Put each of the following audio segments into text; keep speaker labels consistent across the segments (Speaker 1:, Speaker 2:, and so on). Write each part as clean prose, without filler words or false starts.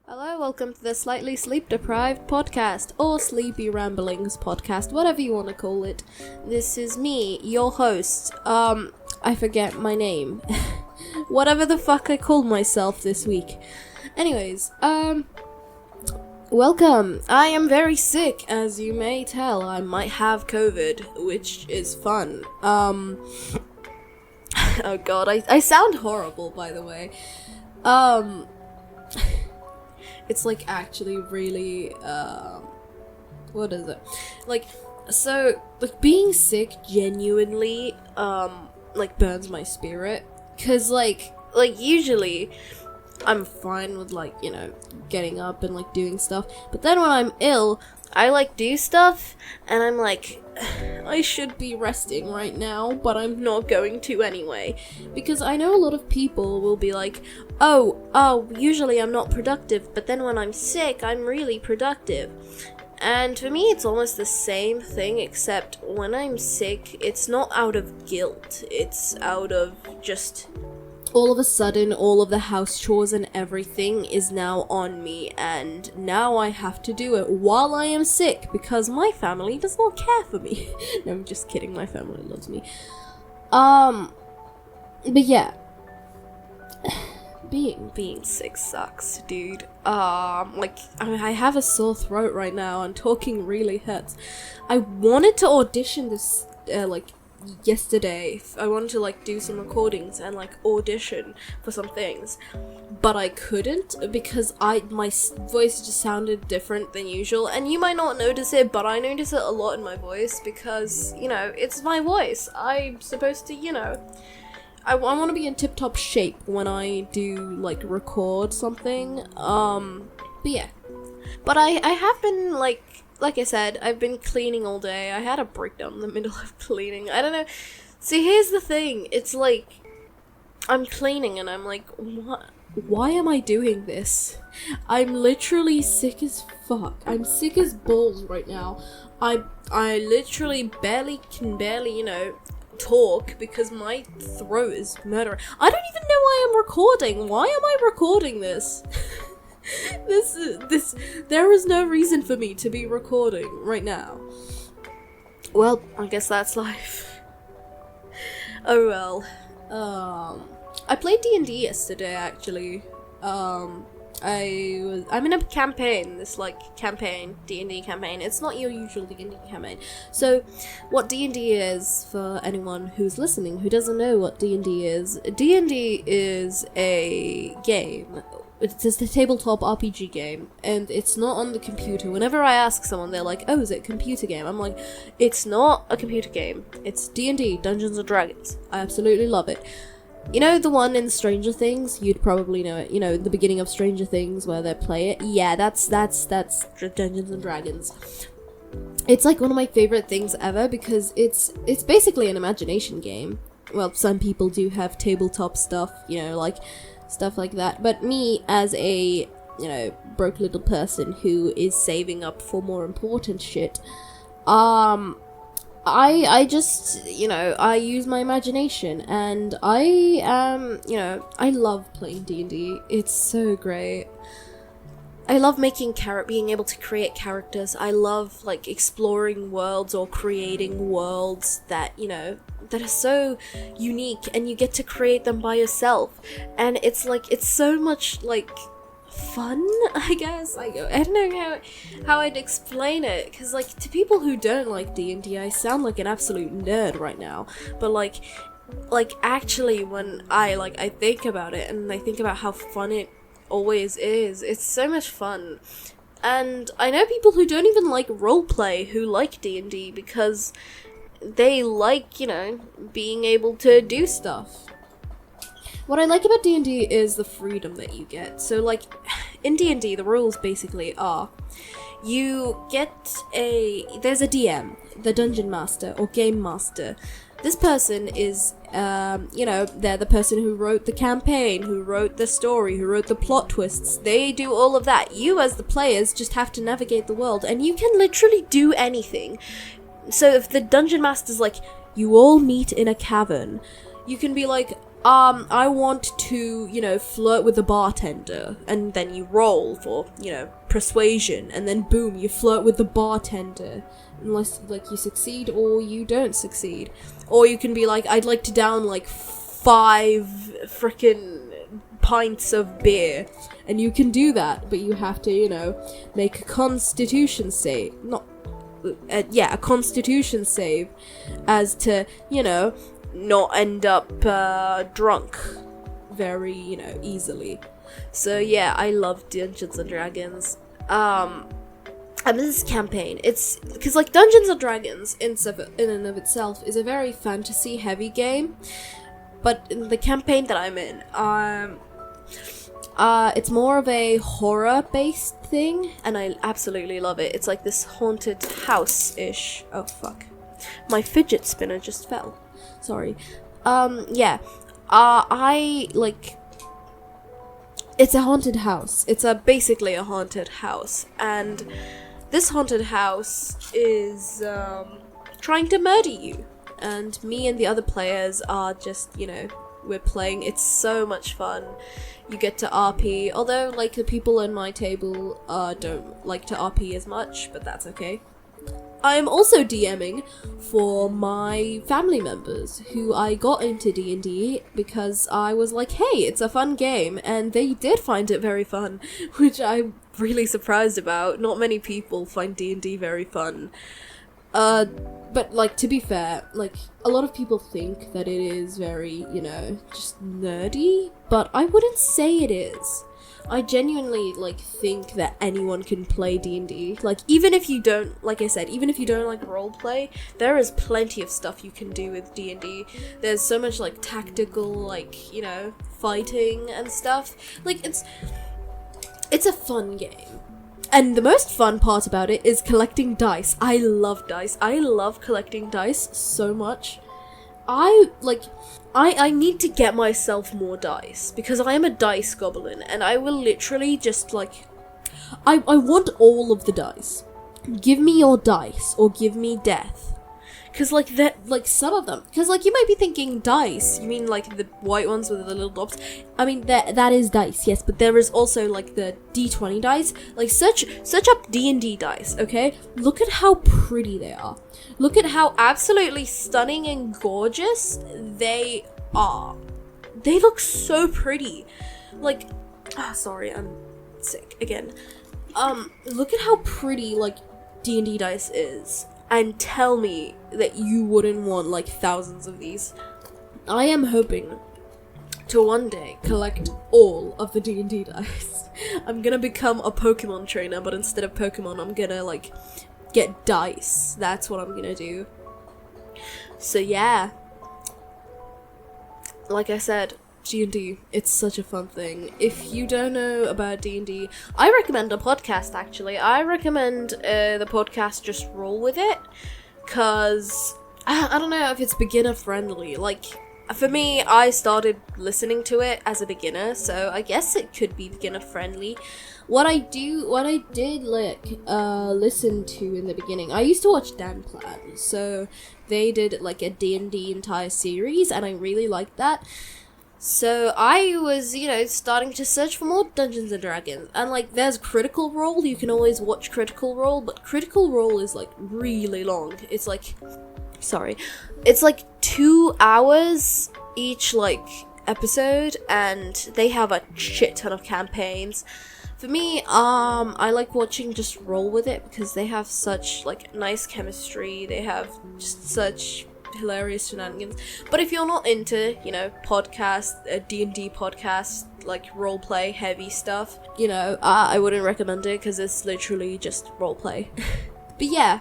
Speaker 1: Hello, welcome to the Slightly Sleep Deprived podcast, or Sleepy Ramblings podcast, whatever you want to call it. This is me, your host. I forget my name. Whatever the fuck I called myself this week. Anyways, welcome. I am very sick, as you may tell. I might have COVID, which is fun. Oh god, I sound horrible, by the way. It's like actually really, what is it? Like, so, like, being sick genuinely, like, burns my spirit. Cause, like, usually, I'm fine with, like, you know, getting up and, like, doing stuff. But then when I'm ill, I, like, do stuff, and I'm like, I should be resting right now, but I'm not going to anyway. Because I know a lot of people will be like, oh, usually I'm not productive, but then when I'm sick, I'm really productive. And for me, it's almost the same thing, except when I'm sick, it's not out of guilt. It's out of just, all of a sudden, all of the house chores and everything is now on me, and now I have to do it while I am sick, because my family does not care for me. No, I'm just kidding, my family loves me. But yeah. Being sick sucks, dude. Like, I have a sore throat right now, and talking really hurts. I wanted to audition this, yesterday. I wanted to, like, do some recordings and, like, audition for some things. But I couldn't, because my voice just sounded different than usual. And you might not notice it, but I notice it a lot in my voice, because, you know, it's my voice. I'm supposed to, you know, I want to be in tip-top shape when I do, like, record something, but yeah. But I have been, like I said, I've been cleaning all day. I had a breakdown in the middle of cleaning. I don't know. See, here's the thing. It's like, I'm cleaning and I'm like, what? Why am I doing this? I'm literally sick as fuck. I'm sick as balls right now. I literally can barely, you know, talk because my throat is murdering. I don't even know why I'm recording. Why am I recording this? There is no reason for me to be recording right now. Well, I guess that's life. Oh well. I played D&D yesterday, actually. I'm in a campaign, D&D campaign. It's not your usual D&D campaign. So, what D&D is, for anyone who's listening who doesn't know what D&D is a game. It's just a tabletop RPG game, and it's not on the computer. Whenever I ask someone, they're like, oh, is it a computer game? I'm like, it's not a computer game. It's D&D, Dungeons & Dragons. I absolutely love it. You know the one in Stranger Things? You'd probably know it. You know, the beginning of Stranger Things where they play it? Yeah, that's Dungeons & Dragons. It's like one of my favorite things ever because it's basically an imagination game. Well, some people do have tabletop stuff, you know, like stuff like that. But me, as a, you know, broke little person who is saving up for more important shit, I just, you know, I use my imagination, and I love playing D&D. It's so great. I love being able to create characters. I love, like, exploring worlds or creating worlds that, you know, that are so unique, and you get to create them by yourself. And it's, like, it's so much, like, fun, I guess. I don't know how I'd explain it, because, like, to people who don't like D&D, I sound like an absolute nerd right now, but like actually when I think about it, and I think about how fun it always is, it's so much fun. And I know people who don't even like roleplay who like D&D because they like, you know, being able to do stuff. What I like about D&D is the freedom that you get. So, like, in D&D, the rules basically are, there's a DM, the Dungeon Master, or Game Master. This person is, you know, they're the person who wrote the campaign, who wrote the story, who wrote the plot twists. They do all of that. You, as the players, just have to navigate the world, and you can literally do anything. So if the Dungeon Master's like, you all meet in a cavern, you can be like, I want to, you know, flirt with the bartender, and then you roll for, you know, persuasion, and then boom, you flirt with the bartender, unless, like, you succeed or you don't succeed. Or you can be like, I'd like to down, like, 5 frickin' pints of beer, and you can do that, but you have to, you know, make a constitution save, a constitution save, as to, you know, not end up drunk very, you know, easily. So yeah, I love Dungeons and Dragons. And this campaign, it's because, like, Dungeons and Dragons in and of itself is a very fantasy heavy game, but in the campaign that I'm in, it's more of a horror based thing, and I absolutely love it. It's like this haunted house-ish. Oh fuck, my fidget spinner just fell. Sorry. Yeah. I like. It's a haunted house. It's basically a haunted house, and this haunted house is trying to murder you. And me and the other players are just, you know, we're playing. It's so much fun. You get to RP, although, like, the people in my table don't like to RP as much, but that's okay. I'm also DMing for my family members who I got into D&D because I was like, hey, it's a fun game, and they did find it very fun, which I'm really surprised about. Not many people find D&D very fun. But, like, to be fair, like, a lot of people think that it is very, you know, just nerdy, but I wouldn't say it is. I genuinely, like, think that anyone can play D&D. Like, even if you don't, like I said, even if you don't like roleplay, there is plenty of stuff you can do with D&D. There's so much, like, tactical, like, you know, fighting and stuff. Like, it's a fun game. And the most fun part about it is collecting dice. I love dice. I love collecting dice so much. I need to get myself more dice, because I am a dice goblin, and I will literally just, like, I want all of the dice. Give me your dice, or give me death. Because, like, that, like, some of them, because, like, you might be thinking dice, you mean, like, the white ones with the little dots. I mean, that is dice, yes, but there is also, like, the D20 dice. Like, search up D&D dice, okay? Look at how pretty they are. Look at how absolutely stunning and gorgeous they are. They look so pretty. Like, sorry, I'm sick again. Look at how pretty, like, D&D dice is. And tell me that you wouldn't want, like, thousands of these. I am hoping to one day collect all of the D&D dice. I'm gonna become a Pokemon trainer, but instead of Pokemon, I'm gonna, like, get dice. That's what I'm gonna do. So yeah. Like I said, D&D, it's such a fun thing. If you don't know about D&D, I recommend a podcast, actually. I recommend the podcast Just Roll With It, because I don't know if it's beginner friendly. Like, for me, I started listening to it as a beginner, so I guess it could be beginner friendly. What I did, like, listen to in the beginning, I used to watch Dan Plan, so they did, like, a D&D entire series, and I really liked that. So I was, you know, starting to search for more Dungeons and Dragons, and, like, there's Critical Role. You can always watch Critical Role, but Critical Role is, like, really long. It's like, it's like 2 hours each, like, episode, and they have a shit ton of campaigns. For me, I like watching Just Roll With It, because they have such, like, nice chemistry. They have just such hilarious shenanigans. But if you're not into, you know, D&D podcast, like, roleplay heavy stuff, you know, I wouldn't recommend it, because it's literally just roleplay. But yeah,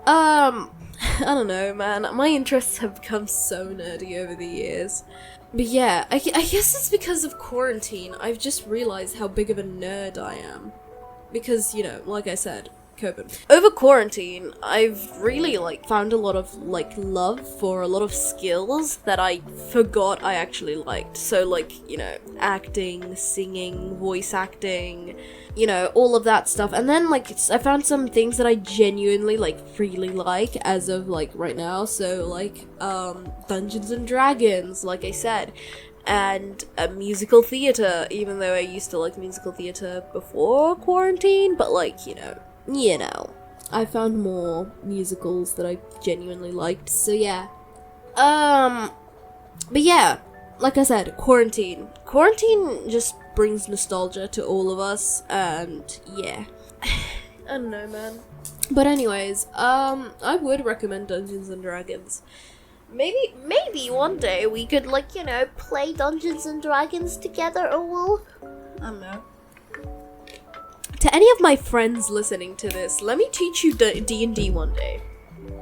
Speaker 1: I don't know, man, my interests have become so nerdy over the years. But yeah, I guess it's because of quarantine. I've just realized how big of a nerd I am, because, you know, like I said, coping. Over quarantine, I've really like found a lot of like love for a lot of skills that I forgot I actually liked. So like, you know, acting, singing, voice acting, you know, all of that stuff. And then like I found some things that I genuinely like really like as of like right now. So like Dungeons and Dragons, like I said, and musical theater, even though I used to like musical theater before quarantine, but like, you know, I found more musicals that I genuinely liked. So yeah. But yeah, like I said, quarantine just brings nostalgia to all of us, and yeah. I don't know, man. But anyways, I would recommend Dungeons and Dragons. Maybe one day we could, like, you know, play Dungeons and Dragons together, or I don't know. To any of my friends listening to this, let me teach you D&D one day.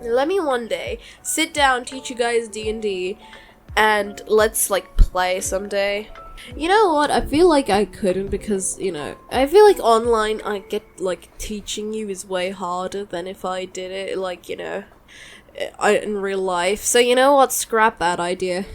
Speaker 1: Let me one day sit down, teach you guys D&D, and let's, like, play someday. You know what, I feel like I couldn't because, you know, I feel like online I get, like, teaching you is way harder than if I did it, like, you know, in real life. So you know what, scrap that idea.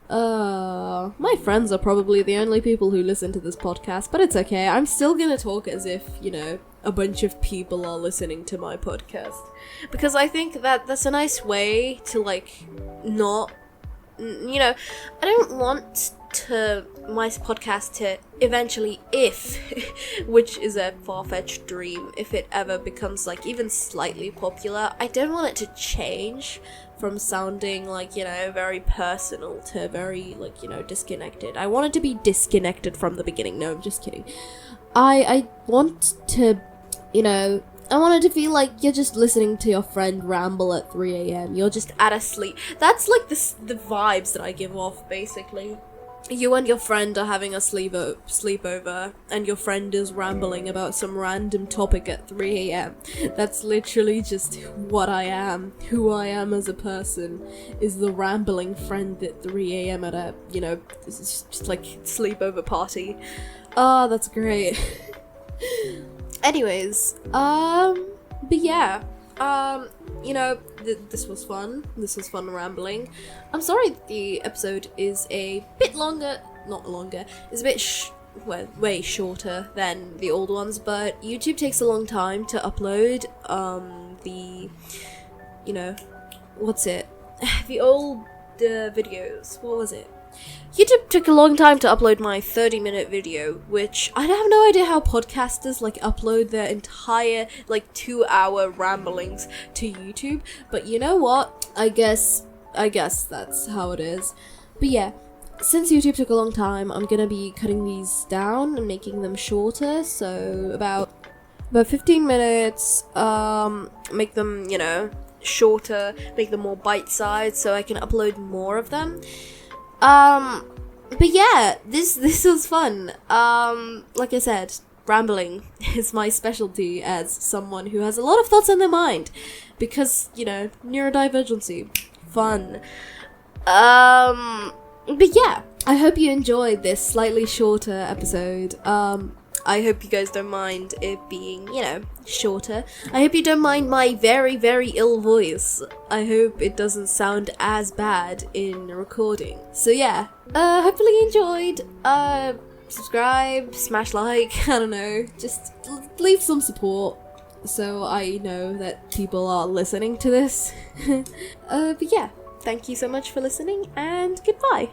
Speaker 1: My friends are probably the only people who listen to this podcast, but it's okay. I'm still gonna talk as if, you know, a bunch of people are listening to my podcast. Because I think that that's a nice way to, like, not, you know, I don't want my podcast to eventually, which is a far-fetched dream, if it ever becomes, like, even slightly popular, I don't want it to change from sounding, like, you know, very personal to very, like, you know, disconnected. I want it to be disconnected from the beginning. No, I'm just kidding. I want to, you know, I want it to feel like you're just listening to your friend ramble at 3 a.m. You're just at a sleep. That's like the vibes that I give off, basically. You and your friend are having a sleepover, and your friend is rambling about some random topic at 3 a.m. That's literally just what I am. Who I am as a person is the rambling friend at 3 a.m. at a, you know, it's just like sleepover party. Oh, that's great. Anyways, but yeah, you know, this was fun. This was fun rambling. I'm sorry the episode is a bit longer, not longer, it's a bit way shorter than the old ones, but YouTube takes a long time to upload, you know, what's it? The old videos, what was it? YouTube took a long time to upload my 30-minute video, which I have no idea how podcasters like upload their entire like 2-hour ramblings to YouTube, but you know what? I guess that's how it is. But yeah, since YouTube took a long time, I'm gonna be cutting these down and making them shorter, so about 15 minutes, make them, you know, shorter, make them more bite-sized so I can upload more of them. But yeah, this was fun. Like I said, rambling is my specialty as someone who has a lot of thoughts on their mind. Because, you know, neurodivergency. Fun. But yeah, I hope you enjoyed this slightly shorter episode. I hope you guys don't mind it being, you know, shorter. I hope you don't mind my very, very ill voice. I hope it doesn't sound as bad in recording. So yeah, hopefully you enjoyed. Subscribe, smash like, I don't know, just leave some support so I know that people are listening to this. But yeah, thank you so much for listening, and goodbye.